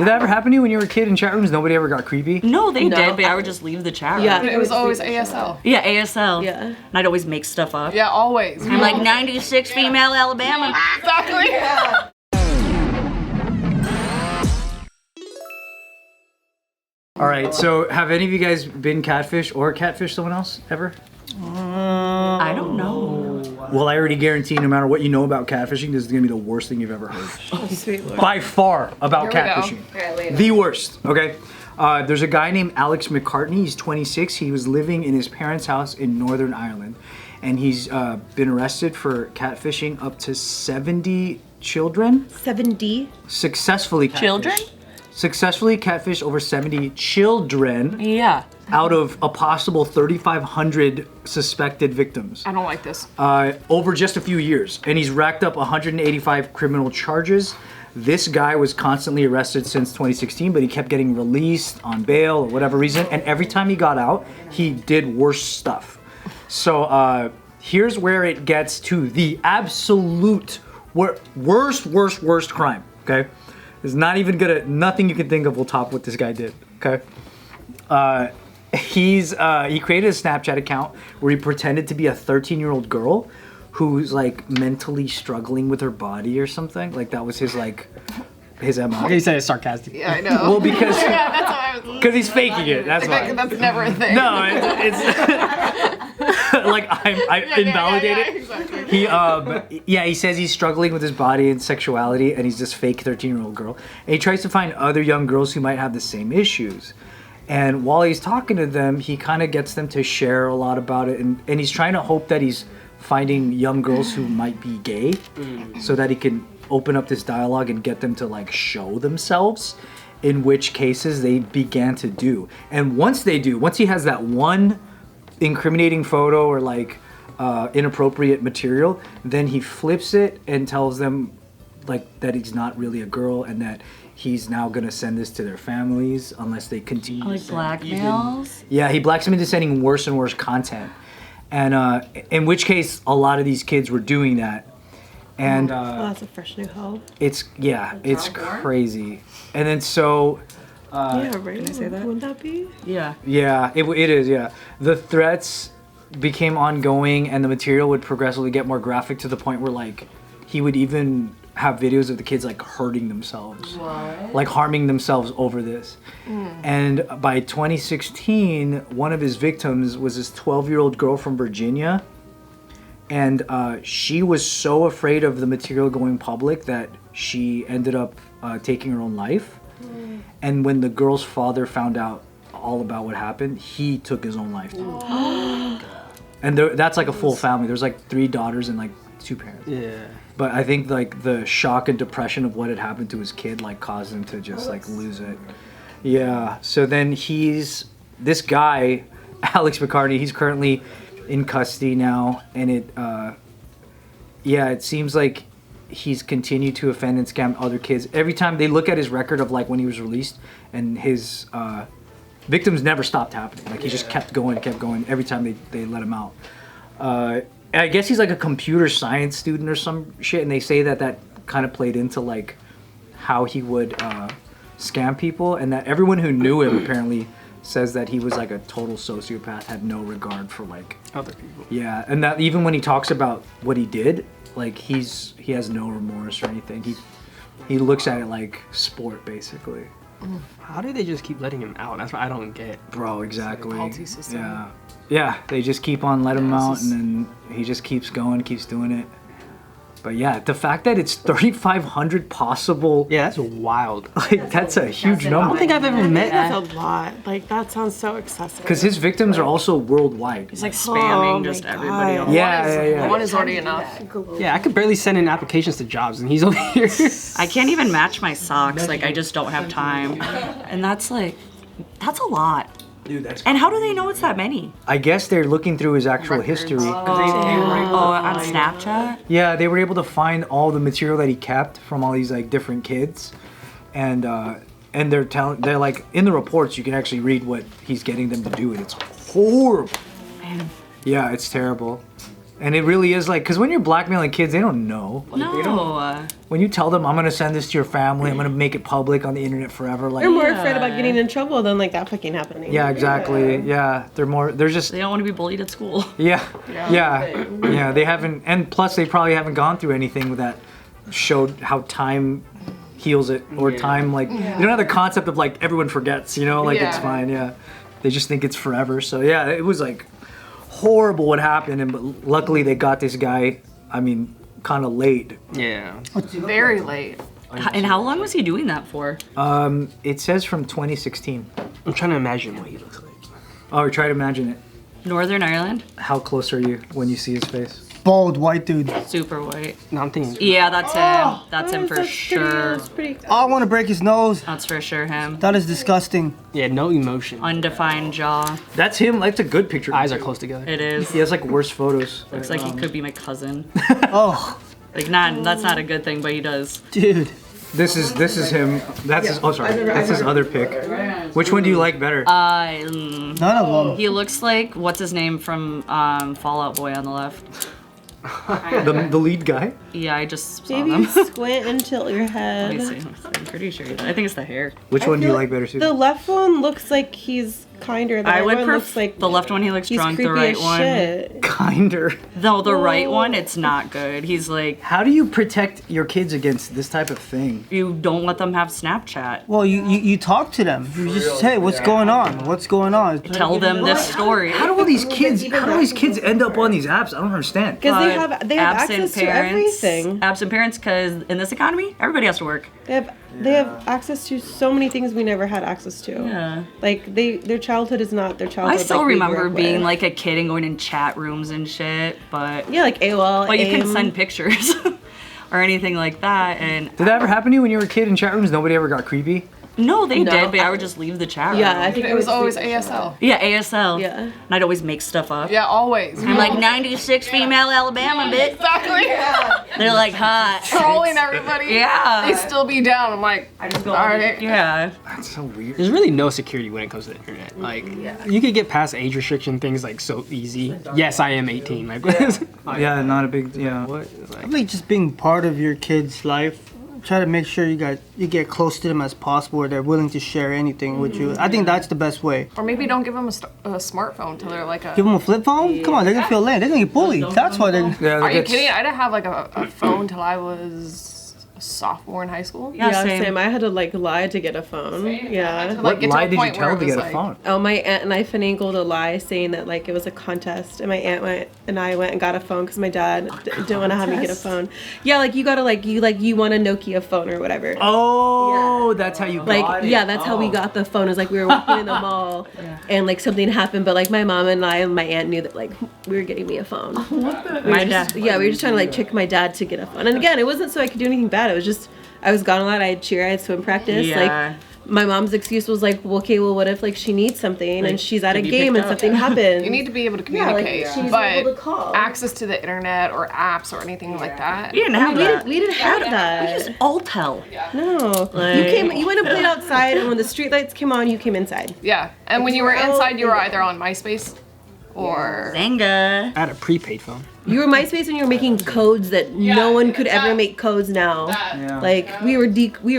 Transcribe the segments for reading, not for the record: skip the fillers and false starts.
Did that ever happen to you when you were a kid in chat rooms? Nobody ever got creepy? No, they did, but I would just leave the chat room. Yeah, it was always ASL. Yeah, ASL. Yeah. And I'd always make stuff up. Yeah, always. I'm like 96 female Alabama. Exactly. Yeah. All right, so have any of you guys been catfish or catfish someone else ever? I don't know. Well, I already guarantee no matter what you know about catfishing, this is gonna be the worst thing you've ever heard. Oh, sweet Lord. By far about Here we go. catfishing. The worst, okay? There's a guy named Alex McCartney, he's 26. He was living in his parents' house in Northern Ireland. And he's been arrested for catfishing up to 70 children. 7D? Successfully catfished. Children? Successfully catfished over 70 children. Yeah. Out of a possible 3,500 suspected victims. I don't like this. Over just a few years. And he's racked up 185 criminal charges. This guy was constantly arrested since 2016, but he kept getting released on bail or whatever reason. And every time he got out, he did worse stuff. So here's where it gets to the absolute worst crime, okay? There's not even nothing you can think of will top what this guy did, okay? He created a Snapchat account where he pretended to be a 13-year-old girl who's like mentally struggling with her body or something. Like that was his MO. You said it's sarcastic. Yeah, I know. Well, because yeah, that's why I was. Because he's faking it. That's why. That's never a thing. No, it's like I invalidate it. Exactly. He says he's struggling with his body and sexuality, and he's this fake 13-year-old girl. And he tries to find other young girls who might have the same issues. And while he's talking to them, he kind of gets them to share a lot about it, and he's trying to hope that he's finding young girls who might be gay, so that he can open up this dialogue and get them to like show themselves, in which cases they began to do. And once he has that one incriminating photo or like inappropriate material, then he flips it and tells them like that he's not really a girl and that he's now gonna send this to their families unless they continue. Like blackmails? Yeah, he blacks them into sending worse and worse content. And in which case, a lot of these kids were doing that. And that's a fresh new hoe. it's crazy. And then so Yeah, right. Can I say that? Wouldn't that be? Yeah. yeah, it is, yeah. The threats became ongoing and the material would progressively get more graphic to the point where like he would even have videos of the kids like hurting themselves. What? Like harming themselves over this. And by 2016, one of his victims was this 12-year-old girl from Virginia. And she was so afraid of the material going public that she ended up taking her own life. And when the girl's father found out all about what happened, he took his own life too. And that's like a full family. There's like 3 daughters and like 2 parents. Yeah. But I think like the shock and depression of what had happened to his kid like caused him to just like lose it. Yeah. So then this guy, Alex McCartney, he's currently in custody now, and it seems like he's continued to offend and scam other kids. Every time they look at his record of like when he was released, and his victims never stopped happening. Like he just kept going every time they let him out. I guess he's like a computer science student or some shit, and they say that kind of played into like how he would scam people, and that everyone who knew him apparently says that he was like a total sociopath, had no regard for like Other people. Yeah, and that even when he talks about what he did, like he has no remorse or anything. He looks at it like sport basically. How do they just keep letting him out? That's what I don't get. Bro, exactly. Policy system. Yeah, they just keep on letting him out, and then he just keeps going, keeps doing it. But yeah, the fact that it's 3,500 possible, Yeah, that's wild. like that's a huge I don't number. think I've ever met. That's a lot. Like, that sounds so excessive. Because his victims are also worldwide. He's like spamming Oh just my everybody God. else. Yeah. One is already enough. Yeah, I could barely send in applications to jobs, and he's over here. I can't even match my socks. Like, I just don't have time. And that's a lot. Dude, that's. And how do they know it's that many? I guess they're looking through his actual history. Oh, on Snapchat? Yeah, they were able to find all the material that he kept from all these like different kids, and they're like in the reports you can actually read what he's getting them to do, and it's horrible. Man. Yeah, it's terrible. And it really is like, because when you're blackmailing kids, they don't know. Like, they don't, No. when you tell them, I'm going to send this to your family, I'm going to make it public on the internet forever. Like, They're more afraid about getting in trouble than like that fucking happening. yeah, exactly. Yeah. They're just, They don't want to be bullied at school. yeah. They haven't, and plus they probably haven't gone through anything that showed how time heals it, or time, like, you don't have the concept of like everyone forgets, you know, like it's fine. Yeah. They just think it's forever. So yeah, it was like horrible what happened, and but luckily they got this guy, I mean, kind of late. Yeah. Very late. And how long was he doing that for? It says from 2016. I'm trying to imagine what he looks like. Oh, try to imagine it. Northern Ireland? How close are you when you see his face? Bald white dude. Super white. No, I'm thinking. Yeah, that's him. That's him for That's sure. pretty. Oh, I want to break his nose. That's for sure him. That is disgusting. Yeah, no emotion. Undefined jaw. That's him. That's a good picture. Eyes are close together. It is. He has like worse photos. Looks like he could be my cousin. Oh, Like, that's not a good thing, but he does. dude. This is him. That's his. Oh, sorry. That's his other pic. Which one do you like better? None of them. He looks like, what's his name from Fallout Boy on the left? The lead guy. Yeah, I just saw Maybe them. you squint and tilt your head. Let me see. I'm pretty sure he does. I think it's the hair. Which one do you like better, Susan? The left one looks like he's kinder. The I right would one prefer looks like the left one. He looks he's drunk. creepy The right as one, shit. Kinder. no, the right one. It's not good. He's like, How do you protect your kids against this type of thing? you don't let them have Snapchat. Well, you talk to them. You just say, what's going on? What's going on? Tell them this story. How do all these kids? How do all these kids end up on these apps? I don't understand. Because they have access to everything. Absent parents, because in this economy, everybody has to work. They have access to so many things we never had access to. Yeah. Like their childhood is not their childhood. I still like we grew remember up being with. like a kid and going in chat rooms and shit, but Yeah, like AOL. but you can AIM. send pictures or anything like that. And Did that ever happen to you when you were a kid in chat rooms? Nobody ever got creepy? no, they No. did, but I would just leave the chat room. Yeah, I think It was always ASL. Yeah, ASL. Yeah. And I'd always make stuff up. Yeah, always. I'm like 96 female Alabama, bitch. Exactly. They're like hot. Trolling everybody. Yeah. They still be down. I'm like, I just go all right. Yeah. That's so weird. There's really no security when it comes to the internet. Like, you could get past age restriction things like so easy. Yes, I am 18. Like, Yeah, not a big. Yeah. what? It's I like, think just being part of your kid's life. Try to make sure you get close to them as possible, or they're willing to share anything with you. I think that's the best way. Or maybe don't give them a smartphone till they're like a. Give them a flip phone? Come on, they're gonna feel lame. They're gonna get bullied. That's why they're. Yeah, Are you that's- kidding? I didn't have like a phone till I was a sophomore in high school. Yeah, Yeah, same. I had to like lie to get a phone. Yeah. To, like, What get to lie a did you point where tell it to was, get a like- phone? Oh, my aunt and I finagled a lie saying that like it was a contest, and my aunt went and I went and got a phone because my dad didn't want to have me get a phone. Yeah, like you gotta you want a Nokia phone or whatever. Oh, that's how you Like got it. yeah, that's how we got the phone. It was like we were walking in the mall, and like something happened, but like my mom and I and my aunt knew that like we were getting me a phone. My dad. Yeah, we were just trying to like trick my dad to get a phone. And again, it wasn't so I could do anything bad. It was just I was gone a lot. I had cheer, I had swim practice. Yeah. Like my mom's excuse was like, well, okay, well, what if like she needs something and she's at a to be game picked and up. something happened? You need to be able to Yeah, like, communicate, she's but able to call. access to the internet or apps or anything like that. We didn't have that. We didn't have that. Just all tell. No, you went and played outside, and when the street lights came on, you came inside. Yeah, and when you were inside, you were either on MySpace or Zanga. I had a prepaid phone. You were MySpace and you were making codes that no one could ever make codes now. Yeah. Like we were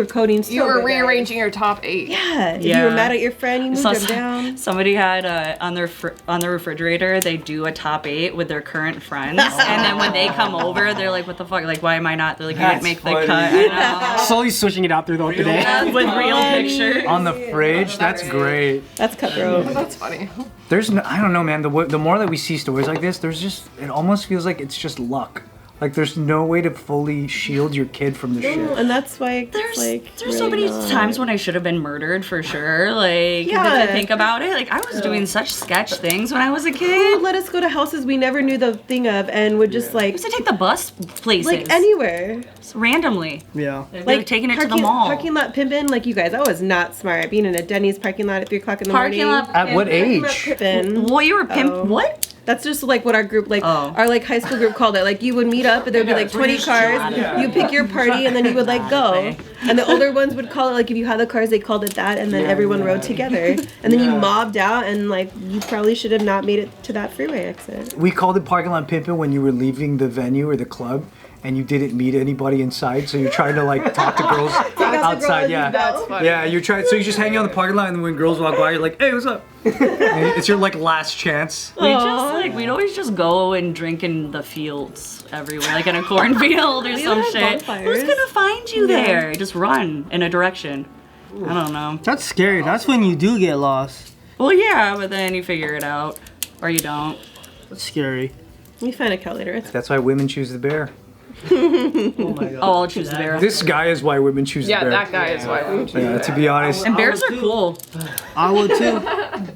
coding. So you were good. rearranging your top 8. Yeah. If you Yeah. were mad at your friend, you moved So them down. somebody had on their refrigerator, they do a top 8 with their current friends, and then when they come over, they're like, "What the fuck? Like, why am I not?" They're like, "You didn't That's make funny. the cut." I know. Slowly switching it out throughout the day. With real pictures. On the fridge. That's great. That's cutthroat. That's funny. There's no, I don't know, man. The more that we see stories like this, there's just it almost feels like it's just luck. Like there's no way to fully shield your kid from the shit. And that's why it's There's like so really many not. times when I should have been murdered for sure. Like, Yeah. if you think about it, like I was doing such sketch things when I was a Who kid. would let us go to houses we never knew the thing of and would just I like used to take the bus places like anywhere. randomly. Yeah. Like taking it to the mall. Parking lot pimping, like you guys. I was not smart at being in a Denny's parking lot at 3:00 in the Parking morning. lot. At what Parking lot age? pimping. What you were pimp? Oh. What? That's just like what our group, like Oh. our like high school group called it. Like you would meet up and there'd be like 20 cars. You pick your party and then you would like go. And the older ones would call it, like if you had the cars, they called it that. And then everyone rode together. And then you mobbed out and like you probably should have not made it to that freeway exit. We called it parking lot pimping when you were leaving the venue or the club and you didn't meet anybody inside, so you're trying to like talk to girls outside. Yeah, That's funny. yeah. You're trying. So you just hang out in the parking lot, and then when girls walk by, you're like, "Hey, what's up?" And it's your like last chance. We'd always just go and drink in the fields everywhere, like in a cornfield or some have shit. bonfires. Who's gonna find you there? Just run in a direction. I don't know. That's scary. That's when you do get lost. Well, yeah, but then you figure it out, or you don't. That's scary. We find a cat later. That's why women choose the bear. Oh, I'll choose the bear. This guy is why women choose Yeah, the bear. that guy is why. Yeah, to be honest. And bears are cool. I would too.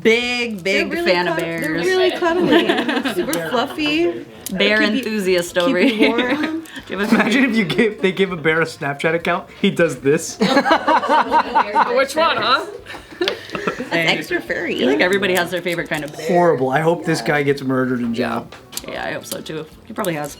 Big fan of They're bears. really cuddly. Super fluffy. Bear keep you- enthusiast over Keep you here. warm. Do you have a Imagine if they give a bear a Snapchat account, he does this. Which one, huh? Extra I furry. feel like everybody has their favorite kind of bear. Horrible. I hope this guy gets murdered in jail. Yeah, I hope so too. He probably has.